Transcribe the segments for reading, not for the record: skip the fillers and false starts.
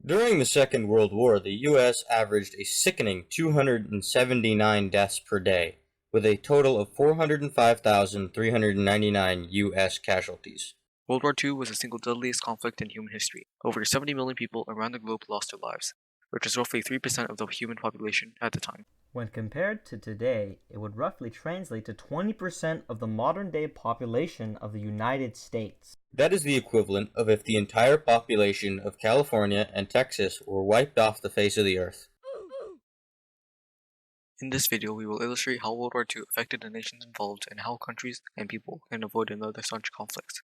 During the Second World War, the U.S. averaged a sickening 279 deaths per day, with a total of 405,399 U.S. casualties. World War II was the single deadliest conflict in human history. Over 70 million people around the globe lost their lives, which is roughly 3% of the human population at the time. When compared to today, it would roughly translate to 20% of the modern-day population of the United States. That is the equivalent of if the entire population of California and Texas were wiped off the face of the earth. In this video, we will illustrate how World War II affected the nations involved and how countries and people can avoid another such conflict.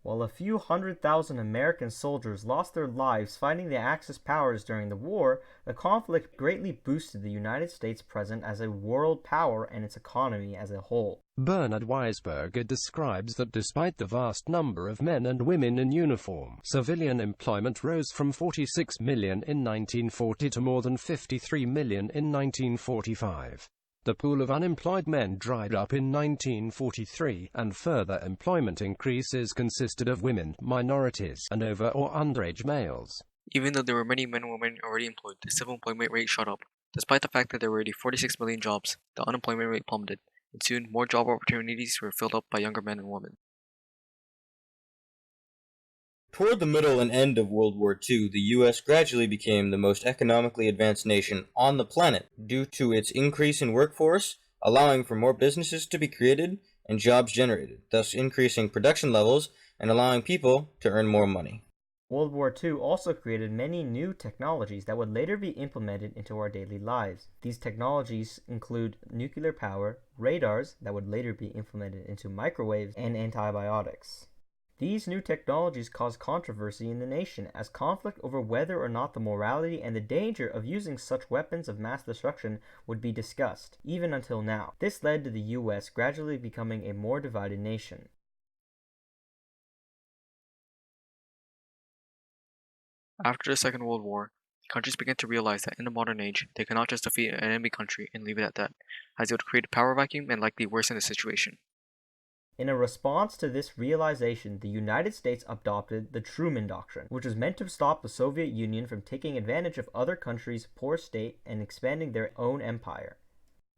While a few 100,000 American soldiers lost their lives fighting the Axis powers during the war, the conflict greatly boosted the United States' presence as a world power and its economy as a whole. Bernard Weisberger describes that despite the vast number of men and women in uniform, civilian employment rose from 46 million in 1940 to more than 53 million in 1945. The pool of unemployed men dried up in 1943, and further employment increases consisted of women, minorities, and over or underage males. Even though there were many men and women already employed, the civil employment rate shot up. Despite the fact that there were already 46 million jobs, the unemployment rate plummeted, and soon more job opportunities were filled up by younger men and women. Toward the middle and end of World War II, the U.S. gradually became the most economically advanced nation on the planet due to its increase in workforce, allowing for more businesses to be created and jobs generated, thus increasing production levels and allowing people to earn more money. World War II also created many new technologies that would later be implemented into our daily lives. These technologies include nuclear power, radars that would later be implemented into microwaves, and antibiotics. These new technologies caused controversy in the nation, as conflict over whether or not the morality and the danger of using such weapons of mass destruction would be discussed, even until now. This led to the U.S. gradually becoming a more divided nation. After the Second World War, countries began to realize that in the modern age, they cannot just defeat an enemy country and leave it at that, as it would create a power vacuum and likely worsen the situation. In a response to this realization, the United States adopted the Truman Doctrine, which was meant to stop the Soviet Union from taking advantage of other countries' poor state and expanding their own empire.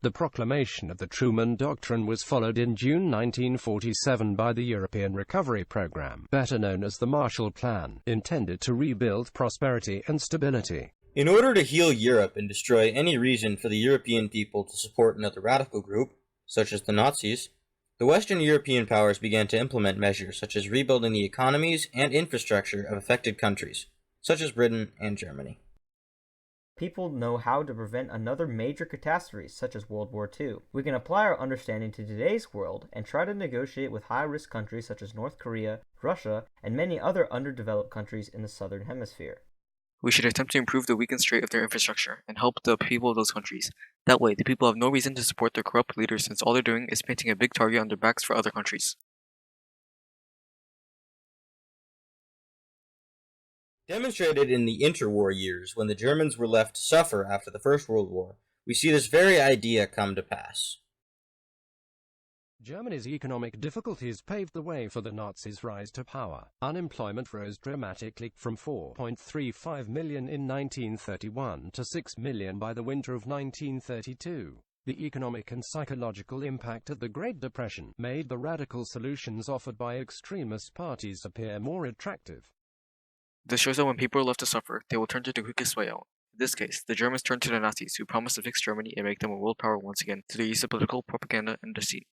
The proclamation of the Truman Doctrine was followed in June 1947 by the European Recovery Program, better known as the Marshall Plan, intended to rebuild prosperity and stability. In order to heal Europe and destroy any reason for the European people to support another radical group, such as the Nazis, the Western European powers began to implement measures such as rebuilding the economies and infrastructure of affected countries, such as Britain and Germany. People know how to prevent another major catastrophe, such as World War II. We can apply our understanding to today's world and try to negotiate with high-risk countries such as North Korea, Russia, and many other underdeveloped countries in the Southern Hemisphere. We should attempt to improve the weakened state of their infrastructure and help the people of those countries. That way, the people have no reason to support their corrupt leaders, since all they're doing is painting a big target on their backs for other countries. Demonstrated in the interwar years, when the Germans were left to suffer after the First World War, we see this very idea come to pass. Germany's economic difficulties paved the way for the Nazis' rise to power. Unemployment rose dramatically from 4.35 million in 1931 to 6 million by the winter of 1932. The economic and psychological impact of the Great Depression made the radical solutions offered by extremist parties appear more attractive. This shows that when people are left to suffer, they will turn to the quickest way out. In this case, the Germans turned to the Nazis, who promised to fix Germany and make them a world power once again, through the use of political propaganda and deceit.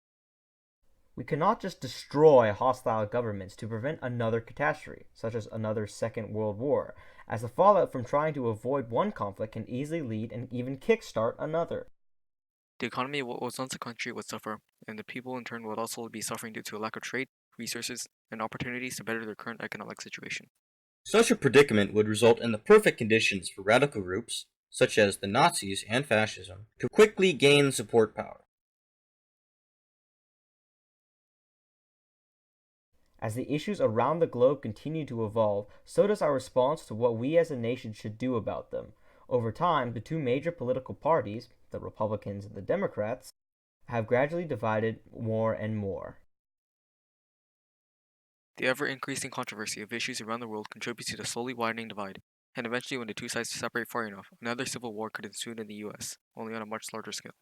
We cannot just destroy hostile governments to prevent another catastrophe, such as another Second World War, as the fallout from trying to avoid one conflict can easily lead and even kickstart another. The economy of what was once a country would suffer, and the people in turn would also be suffering due to a lack of trade, resources, and opportunities to better their current economic situation. Such a predicament would result in the perfect conditions for radical groups, such as the Nazis and fascism, to quickly gain support power. As the issues around the globe continue to evolve, so does our response to what we as a nation should do about them. Over time, the two major political parties, the Republicans and the Democrats, have gradually divided more and more. The ever-increasing controversy of issues around the world contributes to the slowly widening divide, and eventually when the two sides separate far enough, another civil war could ensue in the US, only on a much larger scale.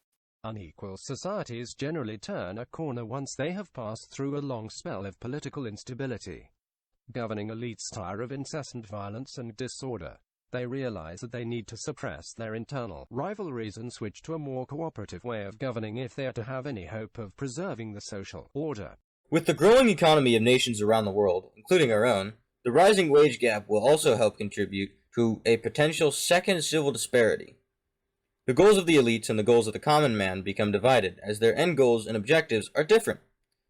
Unequal societies generally turn a corner once they have passed through a long spell of political instability. Governing elites tire of incessant violence and disorder. They realize that they need to suppress their internal rivalries and switch to a more cooperative way of governing if they are to have any hope of preserving the social order. With the growing economy of nations around the world, including our own, the rising wage gap will also help contribute to a potential second civil disparity. The goals of the elites and the goals of the common man become divided as their end goals and objectives are different,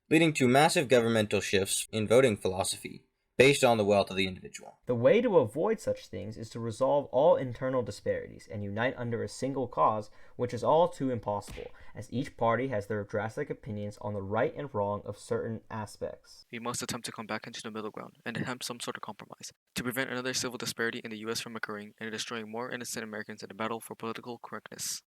leading to massive governmental shifts in voting philosophy based on the wealth of the individual. The way to avoid such things is to resolve all internal disparities and unite under a single cause, which is all too impossible, as each party has their drastic opinions on the right and wrong of certain aspects. We must attempt to come back into the middle ground and attempt some sort of compromise to prevent another civil disparity in the US from occurring and destroying more innocent Americans in the battle for political correctness.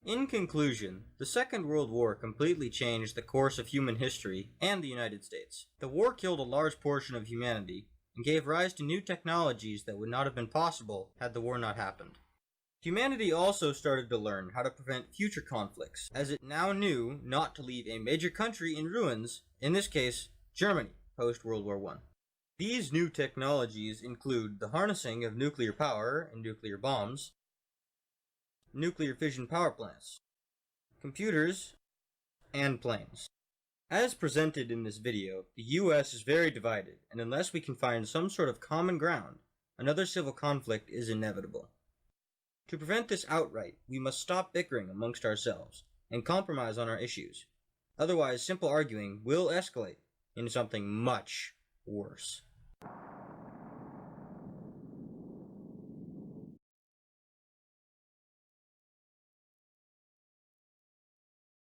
In conclusion, the Second World War completely changed the course of human history and the United States. The war killed a large portion of humanity and gave rise to new technologies that would not have been possible had the war not happened. Humanity also started to learn how to prevent future conflicts, as it now knew not to leave a major country in ruins, in this case, Germany, post-World War I. These new technologies include the harnessing of nuclear power and nuclear bombs, nuclear fission power plants, computers, and planes. As presented in this video, the US is very divided, and unless we can find some sort of common ground, another civil conflict is inevitable. To prevent this outright, we must stop bickering amongst ourselves and compromise on our issues. Otherwise, simple arguing will escalate into something much worse.